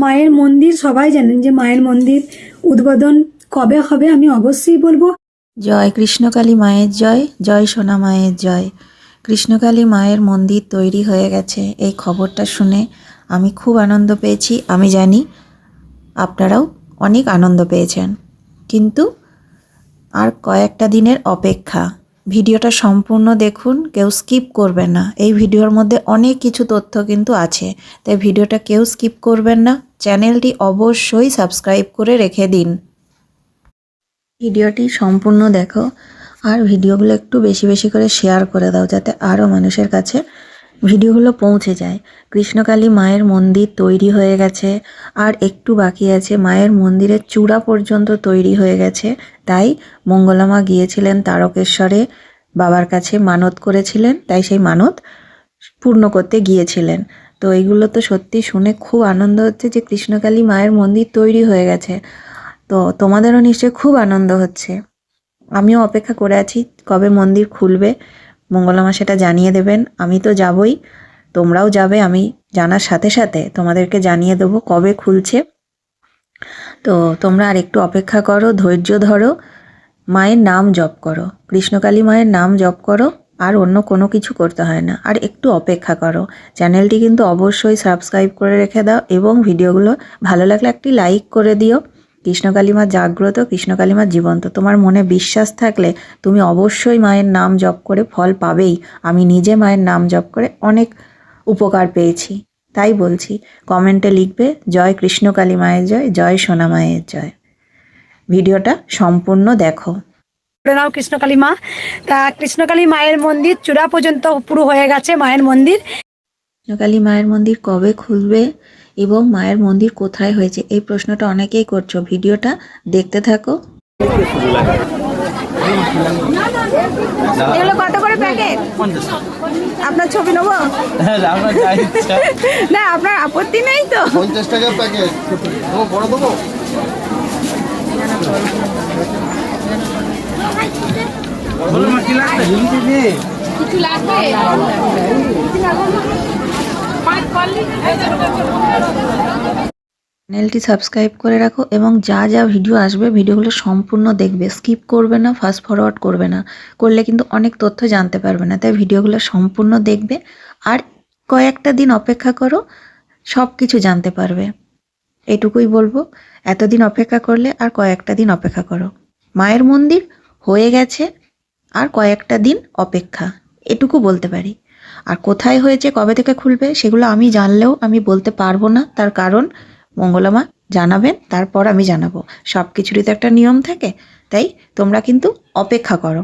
মায়ের মন্দির সবাই জানেন যে মায়ের মন্দির উদ্বোধন কবে হবে আমি অবশ্যই বলবো। জয় কৃষ্ণকালী মায়ের জয়, জয় সোনা মায়ের জয়। কৃষ্ণকালী মায়ের মন্দির তৈরি হয়ে গেছে, এই খবরটা শুনে আমি খুব আনন্দ পেয়েছি। আমি জানি আপনারাও অনেক আনন্দ পেয়েছেন, কিন্তু আর কয়েকটা দিনের অপেক্ষা। ভিডিওটা সম্পূর্ণ দেখুন, কেউ স্কিপ করবেন না। এই ভিডিওর মধ্যে অনেক কিছু তথ্য কিন্তু আছে, তাই ভিডিওটা কেউ স্কিপ করবেন না। চ্যানেলটি অবশ্যই সাবস্ক্রাইব করে রেখে দিন। ভিডিওটি সম্পূর্ণ দেখো, আর ভিডিওগুলো একটু বেশি বেশি করে শেয়ার করে দাও, যাতে আরও মানুষের কাছে ভিডিওগুলো পৌঁছে যায়। কৃষ্ণকালী মায়ের মন্দির তৈরি হয়ে গেছে, আর একটু বাকি আছে। মায়ের মন্দিরের চূড়া পর্যন্ত তৈরি হয়ে গেছে। তাই মঙ্গলামা গিয়েছিলেন তারকেশ্বরে, বাবার কাছে মানত করেছিলেন, তাই সেই মানত পূর্ণ করতে গিয়েছিলেন। তো এইগুলো তো সত্যি শুনে খুব আনন্দ হচ্ছে যে কৃষ্ণকালী মায়ের মন্দির তৈরি হয়ে গেছে। তো তোমাদেরও নিশ্চয়ই খুব আনন্দ হচ্ছে। আমিও অপেক্ষা করে আছি কবে মন্দির খুলবে। মঙ্গলামা সেটা জানিয়ে দেবেন। আমি তো যাবই, তোমরাও যাবে। আমি জানার সাথে সাথে তোমাদেরকে জানিয়ে দেবো কবে খুলছে। তো তোমরা আর একটু অপেক্ষা করো, ধৈর্য ধরো, মায়ের নাম জপ করো, কৃষ্ণকালী মায়ের নাম জপ করো, আর অন্য কোনো কিছু করতে হয় না। আর একটু অপেক্ষা করো। চ্যানেলটি কিন্তু অবশ্যই সাবস্ক্রাইব করে রেখে দাও, এবং ভিডিওগুলো ভালো লাগলে একটি লাইক করে দিও। কৃষ্ণকালী মা জাগ্রত, কৃষ্ণকালী মা জীবন্ত। তোমার মনে বিশ্বাস থাকলে তুমি অবশ্যই মায়ের নাম জপ করে ফল পাবেই। আমি নিজে মায়ের নাম জপ করে অনেক উপকার পেয়েছি, তাই বলছি। কমেন্টে লিখবে জয় কৃষ্ণকালী মায়ের জয়, জয় সোনা মায়ের জয়। ভিডিওটা সম্পূর্ণ দেখো। নাও কৃষ্ণকালী মা। তা কৃষ্ণকালী মায়ের মন্দির চূড়া পর্যন্ত পুরো হয়ে গেছে মায়ের মন্দির। কৃষ্ণকালী মায়ের মন্দির কবে খুলবে এবং মায়ের মন্দির কোথায় হয়েছে, এই প্রশ্নটা অনেকেই করছো। ভিডিওটা দেখতে থাকো। এগুলো কত করে প্যাকেট? আপনার ছবি নেবো? না, আপনার আপত্তি নেই তো? 50 টাকা প্যাকেট। ও বড় দেবো? কিছু লাগবে? চ্যানেলটি সাবস্ক্রাইব করে রাখো, এবং যা যা ভিডিও আসবে ভিডিওগুলো সম্পূর্ণ দেখবে, স্কিপ করবে না, ফাস্ট ফরওয়ার্ড করবে না। করলে কিন্তু অনেক তথ্য জানতে পারবে না। তাই ভিডিওগুলো সম্পূর্ণ দেখবে, আর কয়েকটা দিন অপেক্ষা করো, সব কিছু জানতে পারবে। এটুকুই বলবো। এতদিন অপেক্ষা করলে আর কয়েকটা দিন অপেক্ষা করো। মায়ের মন্দির হয়ে গেছে, আর কয়েকটা দিন অপেক্ষা, এটুকু বলতে পারি। আর কোথায় হয়েছে, কবে থেকে খুলবে, সেগুলো আমি জানলেও আমি বলতে পারবো না। তার কারণ মঙ্গলামা জানাবেন, তারপর আমি জানাবো। সব কিছুরই তো একটা নিয়ম থাকে, তাই তোমরা কিন্তু অপেক্ষা করো।